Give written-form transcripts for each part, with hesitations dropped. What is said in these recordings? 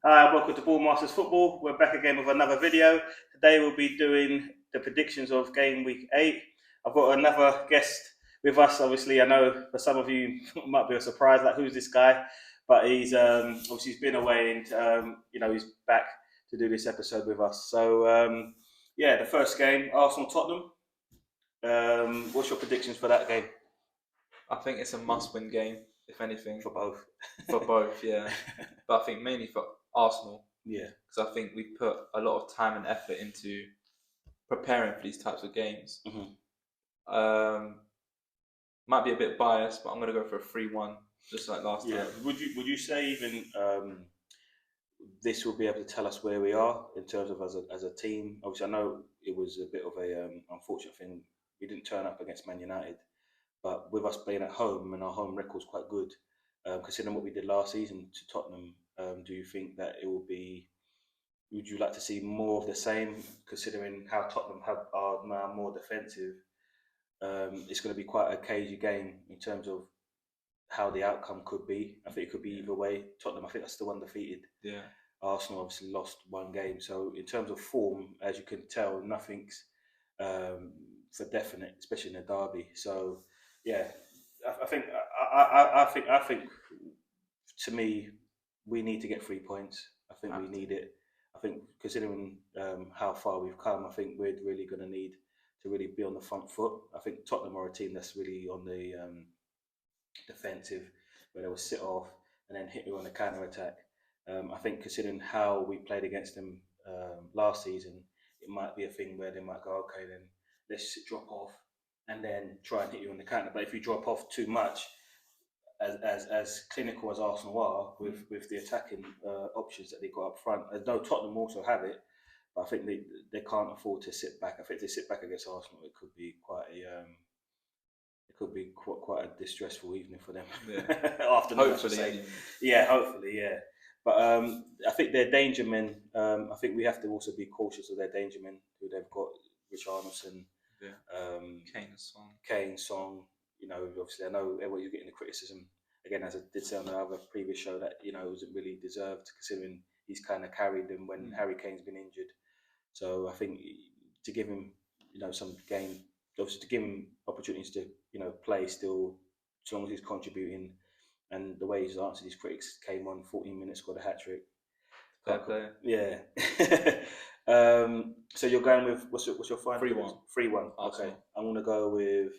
Hi, welcome to Ball Masters Football. We're back again with another video. Today we'll be doing the predictions of game week 8. I've got another guest with us. Obviously, I know for some of you it might be a surprise, like who's this guy? But he's obviously he's been away and he's back to do this episode with us. So yeah, the first game, Arsenal Tottenham. What's your predictions for that game? I think it's a must-win game, if anything. For both. For both, yeah. But I think mainly for Arsenal. Yeah. Because I think we put a lot of time and effort into preparing for these types of games. Mm-hmm. Might be a bit biased, but I'm going to go for a 3-1, just like last time. Would you say even this will be able to tell us where we are in terms of as a team? Obviously, I know it was a bit of a unfortunate thing. We didn't turn up against Man United, but with us being at home and our home record's quite good, considering what we did last season to Tottenham, do you think that it will be? Would you like to see more of the same, considering how Tottenham are now more defensive? It's going to be quite a cagey game in terms of how the outcome could be. I think it could be either way. Tottenham, I think, are still undefeated. Yeah. Arsenal obviously lost one game. So in terms of form, as you can tell, nothing's for definite, especially in a derby. So yeah, I think to me, we need to get 3 points. I think we need it. I think considering how far we've come, I think we're really going to need to really be on the front foot. I think Tottenham are a team that's really on the defensive, where they will sit off and then hit you on the counter attack. I think considering how we played against them last season, it might be a thing where they might go, okay, then let's drop off and then try and hit you on the counter. But if you drop off too much, as clinical as Arsenal are with the attacking options that they got up front, I know Tottenham also have it, but I think they can't afford to sit back. I think if they sit back against Arsenal, it could be quite a distressful evening for them. Yeah. Afternoon, Hopefully. Yeah, hopefully, yeah. But I think their danger men. I think we have to also be cautious of their danger men who they've got. Richarlison, Kane, Song. Obviously, I know everyone you're getting the criticism again, as I did say on the other previous show, that it wasn't really deserved considering he's kind of carried them when Harry Kane's been injured. So I think to give him some game, obviously to give him opportunities to play still, as long as he's contributing, and the way he's answered his critics, came on 14 minutes, scored a hat trick. Fair play. Yeah. So you're going with what's your final? 3-1. 3-1. Okay. I'm gonna go with.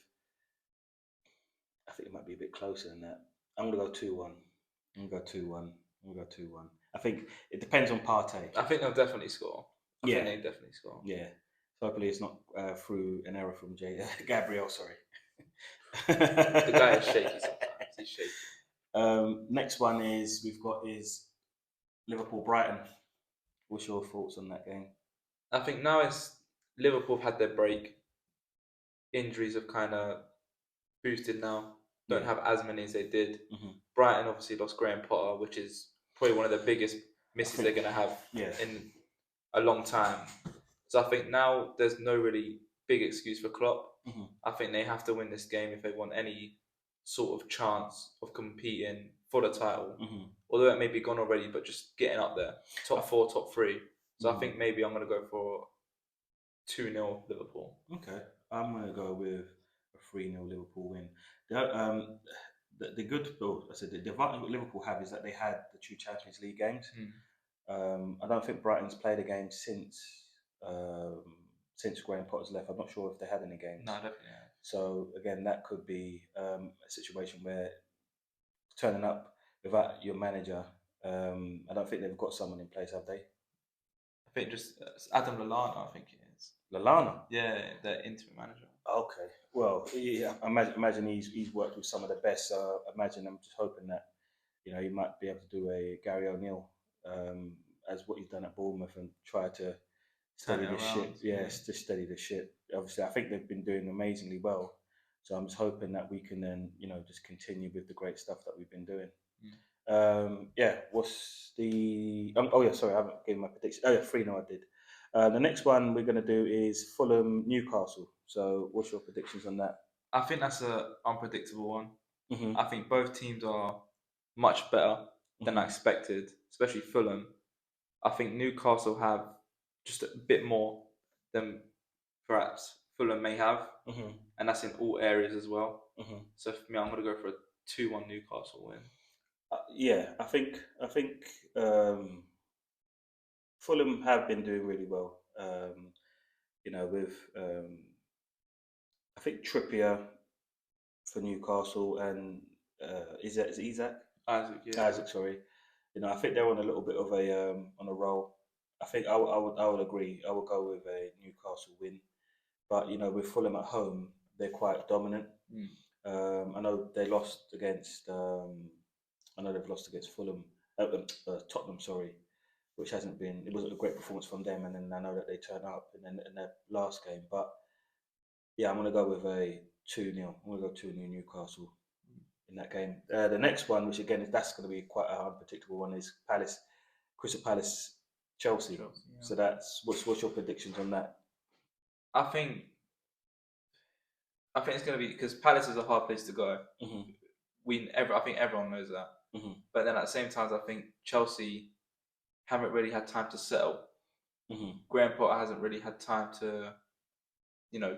I think it might be a bit closer than that. I'm gonna go 2-1. I'm gonna go 2-1. I think it depends on Partey. I think they'll definitely score. I think they definitely score. Yeah. So hopefully it's not through an error from Gabriel. Sorry. The guy is shaky sometimes. He's shaky. Next one we've got Liverpool Brighton. What's your thoughts on that game? I think now it's Liverpool have had their break. Injuries have kind of boosted now. Don't have as many as they did. Brighton obviously lost Graham Potter, which is probably one of the biggest misses they're going to have in a long time. So I think now there's no really big excuse for Klopp. I think they have to win this game if they want any sort of chance of competing for the title. Although it may be gone already, but just getting up there, top 4, top 3. So I think maybe I'm going to go for 2-0 Liverpool. Okay, I'm going to go with a 3-0 Liverpool win. The good, I said the advantage what Liverpool have is that they had the 2 Champions League games. I don't think Brighton's played a game since Graham Potter's left. I'm not sure if they had any games. No, definitely. Yeah. So again, that could be a situation where turning up without your manager. I don't think they've got someone in place, have they? I think just Adam Lallana. I think it is. Lallana? Yeah, the interim manager. Okay. Well, yeah, I imagine he's worked with some of the best. So I imagine I'm just hoping that he might be able to do a Gary O'Neill as what he's done at Bournemouth and try to steady the ship. Yeah, just steady the ship. Obviously, I think they've been doing amazingly well. So I'm just hoping that we can then just continue with the great stuff that we've been doing. What's the? Sorry, I haven't given my prediction. 3-0 I did. The next one we're going to do is Fulham Newcastle. So what's your predictions on that? I think that's an unpredictable one. I think both teams are much better than I expected, especially Fulham. I think Newcastle have just a bit more than perhaps Fulham may have, and that's in all areas as well. So for me, I'm going to go for a 2-1 Newcastle win. Yeah, I think Fulham have been doing really well. With I think Trippier for Newcastle and is it Isaac? Isaac, yeah. Isaac, sorry. I think they're on a little bit of a on a roll. I think I would agree. I would go with a Newcastle win, but with Fulham at home, they're quite dominant. I know they lost against. I know they've lost against Fulham, Tottenham, sorry, which hasn't been. It wasn't a great performance from them, and then I know that they turned up in their last game. But yeah, I'm going to go with a 2-0. I'm going to go 2-0 Newcastle in that game. The next one, which again that's going to be quite an unpredictable one, is Crystal Palace, Chelsea. Yeah. So that's what's your predictions on that? I think it's going to be, because Palace is a hard place to go. I think everyone knows that. But then at the same time, I think Chelsea haven't really had time to settle. Graham Potter hasn't really had time to,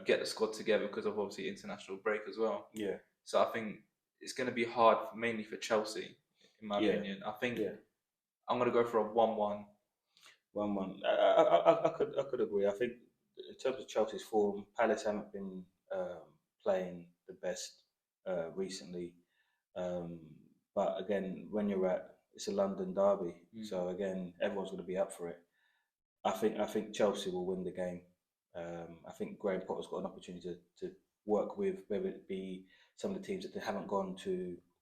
get the squad together because of obviously international break as well. Yeah. So I think it's going to be hard, mainly for Chelsea, in my opinion. I think I'm going to go for a 1-1. 1-1. I could agree. I think in terms of Chelsea's form, Palace haven't been playing the best recently. But again, when it's a London derby, so again, everyone's going to be up for it. I think Chelsea will win the game. I think Graham Potter's got an opportunity to work with, whether it be some of the teams that they haven't gone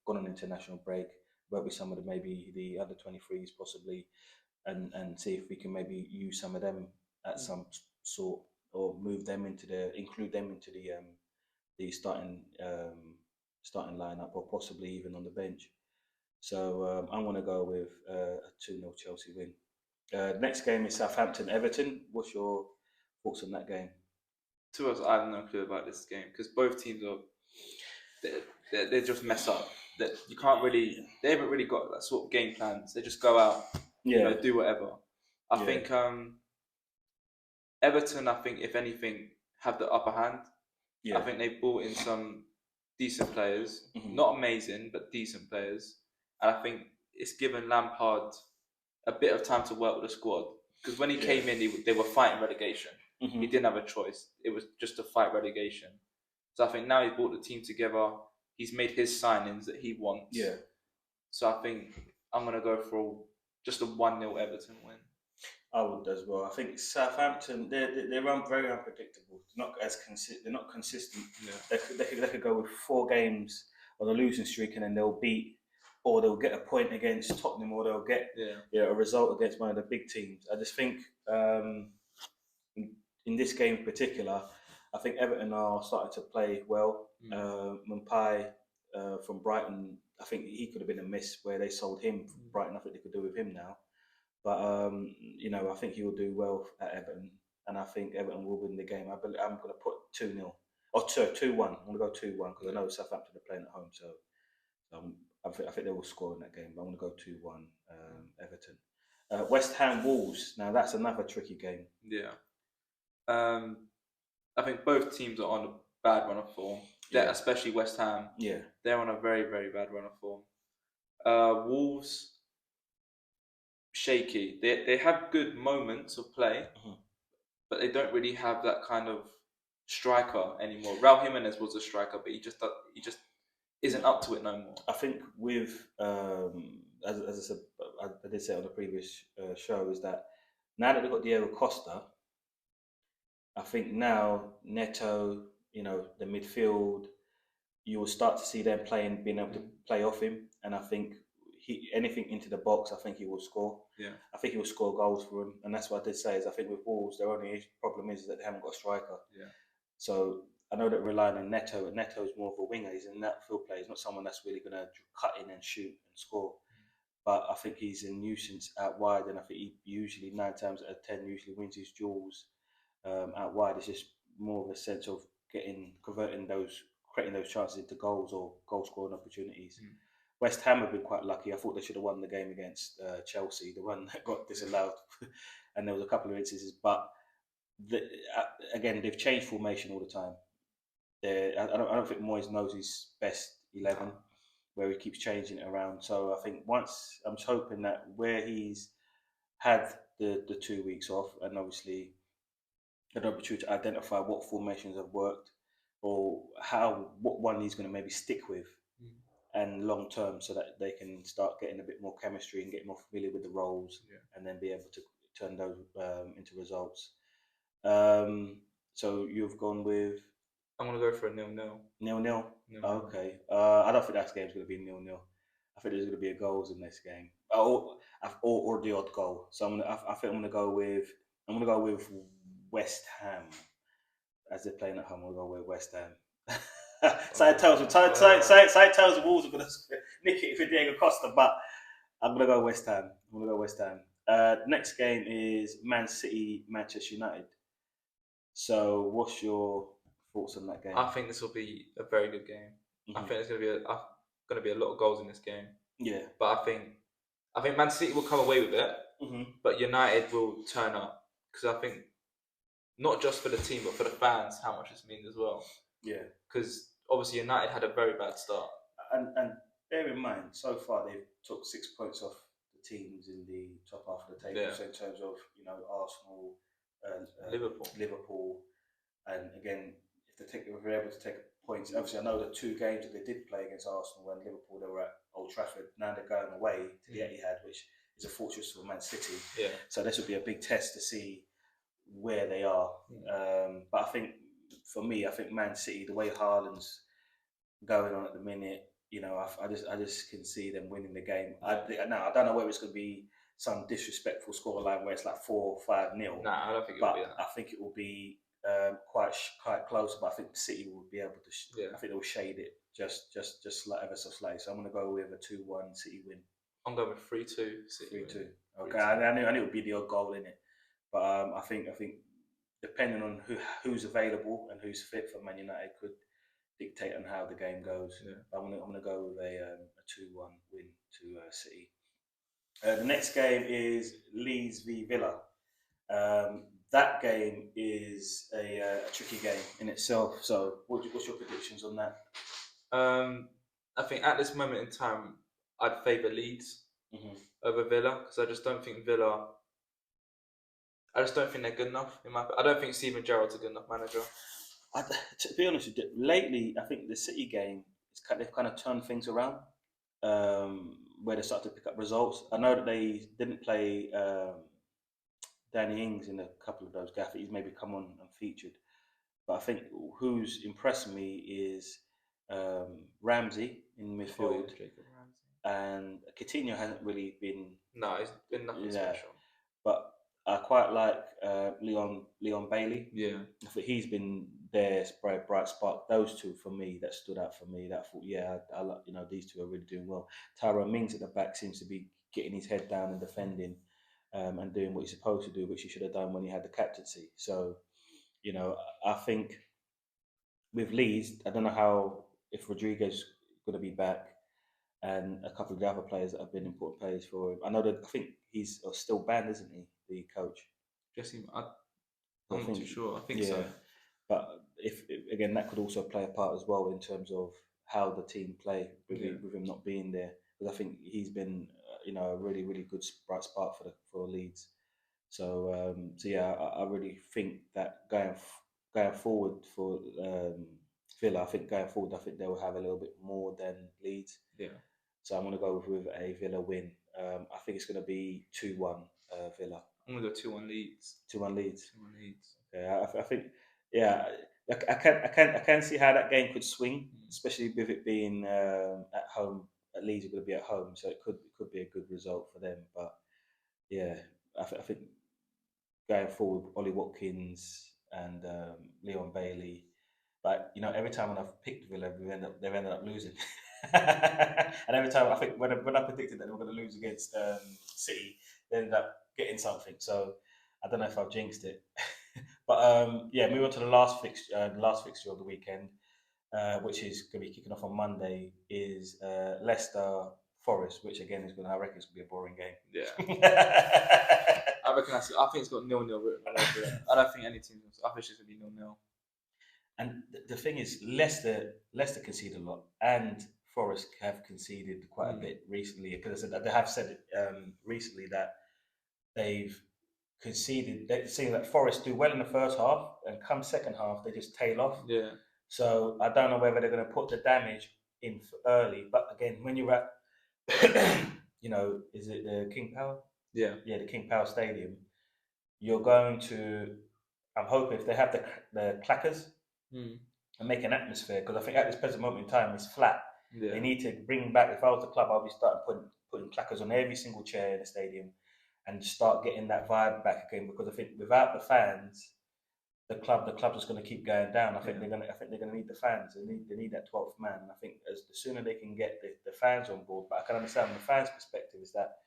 on international break, work with some of maybe the under 23s possibly, and see if we can maybe use some of them at some sort, or include them into the starting lineup, or possibly even on the bench. So I'm going to go with a 2-0 Chelsea win. Next game is Southampton Everton. What's your thoughts on that game? To us, I have no clue about this game, because both teams they just mess up. That you can't really. They haven't really got that sort of game plans. They just go out, do whatever. I think Everton, I think if anything, have the upper hand. I think they brought in some decent players, not amazing, but decent players, and I think it's given Lampard a bit of time to work with the squad, because when he came in, they were fighting relegation. He didn't have a choice. It was just to fight relegation. So I think now he's brought the team together. He's made his signings that he wants. Yeah. So I think I'm going to go for just a 1-0 Everton win. I would as well. I think Southampton, they're very unpredictable. They're not consistent. Yeah. They could go with 4 games on a losing streak, and then they'll beat, or they'll get a point against Tottenham, or they'll get a result against one of the big teams. I just think in this game in particular, I think Everton are starting to play well. Maupay from Brighton, I think he could have been a miss where they sold him from Brighton. I think they could do with him now. But I think he will do well at Everton, and I think Everton will win the game. I'm going to put 2-0 or 2-1. I'm going to go 2-1 because I know Southampton are playing at home, so I think they will score in that game. But I'm going to go 2-1 Everton. West Ham Wolves. Now that's another tricky game. Yeah. I think both teams are on a bad run of form. Especially West Ham. Yeah. They're on a very, very bad run of form. Wolves, shaky. They have good moments of play, but they don't really have that kind of striker anymore. Raul Jimenez was a striker, but he just isn't up to it no more. I think with as I said, I did say on the previous show, is that now that they've got Diego Costa, I think now Neto, the midfield, you will start to see them being able to play off him, and I think anything into the box, I think he will score. Yeah, I think he will score goals for him, and that's what I did say. Is I think with Wolves, their only problem is that they haven't got a striker. Yeah. So I know that relying on Neto, and Neto is more of a winger. He's an outfield player. He's not someone that's really going to cut in and shoot and score. But I think he's a nuisance out wide, and I think he usually 9 times out of 10 usually wins his duels out wide. It's just more of a sense of creating those chances into goals or goal scoring opportunities. West Ham have been quite lucky. I thought they should have won the game against Chelsea, the one that got disallowed, and there was a couple of instances. But the, again, they've changed formation all the time. I don't think Moyes knows his best 11, where he keeps changing it around. So I think once I'm just hoping that where he's had the 2 weeks off, and obviously an opportunity to identify what formations have worked or what one he's going to maybe stick with and long term, so that they can start getting a bit more chemistry and get more familiar with the roles, and then be able to turn those into results. So you've gone with I'm gonna go for a 0-0. 0-0. Okay. I don't think that game's going to be 0-0. I think there's going to be a goals in this game, or the odd goal. So I think I'm going to go with West Ham as they're playing at home. I'm going to go with West Ham. Side tells the Wolves are going to nick it for Diego Costa, but I'm going to go West Ham. Next game is Man City, Manchester United. So, what's your thoughts on that game? I think this will be a very good game. I think there's going to be a lot of goals in this game. Yeah, but I think Man City will come away with it, but United will turn up, because I think not just for the team but for the fans, how much this means as well. Yeah, because obviously United had a very bad start. And bear in mind, so far they've took 6 points off the teams in the top half of the table. So in terms of Arsenal, Liverpool, and again, if they're able to take points, obviously I know the 2 games that they did play against Arsenal and Liverpool, they were at Old Trafford. Now they're going away to the Etihad, which is a fortress for Man City. Yeah. So this would be a big test to see where they are. But I think for me, I think Man City, the way Haaland's going on at the minute, I just can see them winning the game. I don't know whether it's going to be some disrespectful scoreline where it's like 4 or 5-0. No, I don't think it will be that. I think it will be quite close. But I think City will be able to. I think they'll shade it just ever so slightly. So I'm going to go with a 2-1 City win. I'm going with 3-2 City. 3-2. Okay, I knew it would be the odd goal in it, but I think depending on who's available and who's fit for Man United could dictate on how the game goes. Yeah. I'm gonna go with a 2-1 win to City. The next game is Leeds v Villa. That game is a tricky game in itself. So, what's your predictions on that? I think at this moment in time, I'd favour Leeds over Villa, because I just don't think they're good enough. I don't think Steven Gerrard's a good enough manager. To be honest with you, lately I think the City game they've kind of turned things around, where they started to pick up results. I know that they didn't play Danny Ings in a couple of those games. He's maybe come on and featured, but I think who's impressed me is Ramsey in midfield. Jacob Ramsey. And Coutinho hasn't really been. No, he's been nothing special. But I quite like Leon Bailey. Yeah, I think he's been their bright spark. Those two for me that stood out for me. That I thought, I like these two are really doing well. Tyrone Mings at the back seems to be getting his head down and defending, and doing what he's supposed to do, which he should have done when he had the captaincy. So, I think with Leeds, I don't know if Rodriguez is going to be back, and a couple of the other players that have been important players for him. I think he's still banned, isn't he, the coach? Jesse, I'm not too sure. I think so. But if again, that could also play a part as well in terms of how the team play with him not being there. Because I think he's been, a really, really good bright spark for Leeds. So, I really think that going forward for Villa, I think they will have a little bit more than Leeds. Yeah. So I'm going to go with a Villa win. I think it's going to be 2-1 Villa. I'm going to go 2-1 Leeds. 2-1 Leeds. 2-1 Leeds. Yeah, I think. Yeah, I can see how that game could swing, especially with it being at home. At Leeds are going to be at home, so it could be a good result for them. But yeah, I think going forward, Ollie Watkins and Leon Bailey. But every time when I've picked Villa, they've ended up losing. And every time I think when I predicted that they were going to lose against City, they ended up getting something. So I don't know if I've jinxed it. But move on to the last fixture of the weekend. which is going to be kicking off on Monday, is Leicester Forest, which again is going to, I reckon it's going to be a boring game. Yeah. I think it's got 0-0 written all over it. I don't think any team. I think it's going to be 0-0. And the thing is, Leicester concede a lot, and Forest have conceded quite a bit recently. Because they have said recently that they've conceded. They've seen that Forest do well in the first half, and come second half they just tail off. Yeah. So I don't know whether they're going to put the damage in early. But again, when you're at, is it the King Power? Yeah. Yeah, the King Power Stadium. You're going to. I'm hoping if they have the clackers and make an atmosphere, because I think at this present moment in time it's flat. Yeah. They need to bring back. If I was the club, I'll be starting putting clackers on every single chair in the stadium, and start getting that vibe back again. Because I think without the fans, the club's just going to keep going down. I think they're going to need the fans. They need that 12th man. And I think the sooner they can get the fans on board. But I can understand from the fans' perspective is that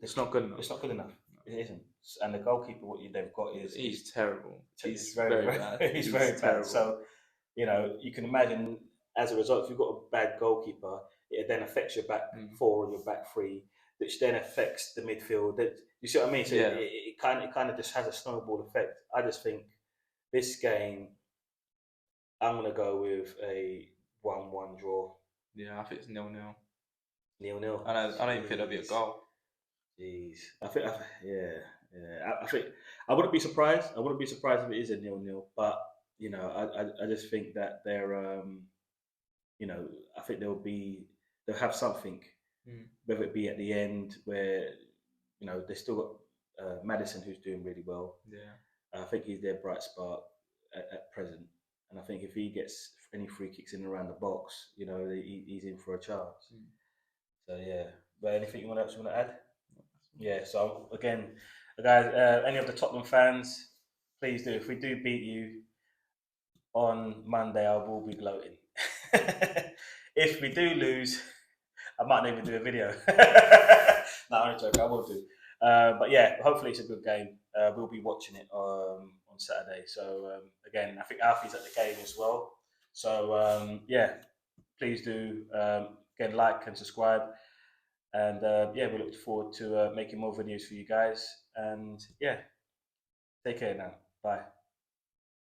it's not good enough. It's not good enough. It isn't. And the goalkeeper, they've got is he's terrible. He's very bad. He's very bad. So you can imagine as a result, if you've got a bad goalkeeper, it then affects your back four or your back three, which then affects the midfield. You see what I mean? So it kind of just has a snowball effect. I just think this game, I'm gonna go with a 1-1 draw. Yeah, I think it's 0-0. 0-0. I don't even think there'll be a goal. Jeez, I think I wouldn't be surprised. I wouldn't be surprised if it is a 0-0. But I just think that they're I think they'll have something, whether it be at the end where they still got Madison, who's doing really well. Yeah, I think he's their bright spark at present, and I think if he gets any free kicks in and around the box, he's in for a chance. So yeah, but anything you want to add? Yeah. So again, guys, any of the Tottenham fans, please do. If we do beat you on Monday, I will be gloating. If we do lose, I might not even do a video. No, I'm joking. I will do. But yeah, hopefully it's a good game. We'll be watching it on Saturday. So again, I think Alfie's at the game as well. So yeah, please do again like and subscribe. And yeah, we look forward to making more videos for you guys. And yeah, take care now. Bye.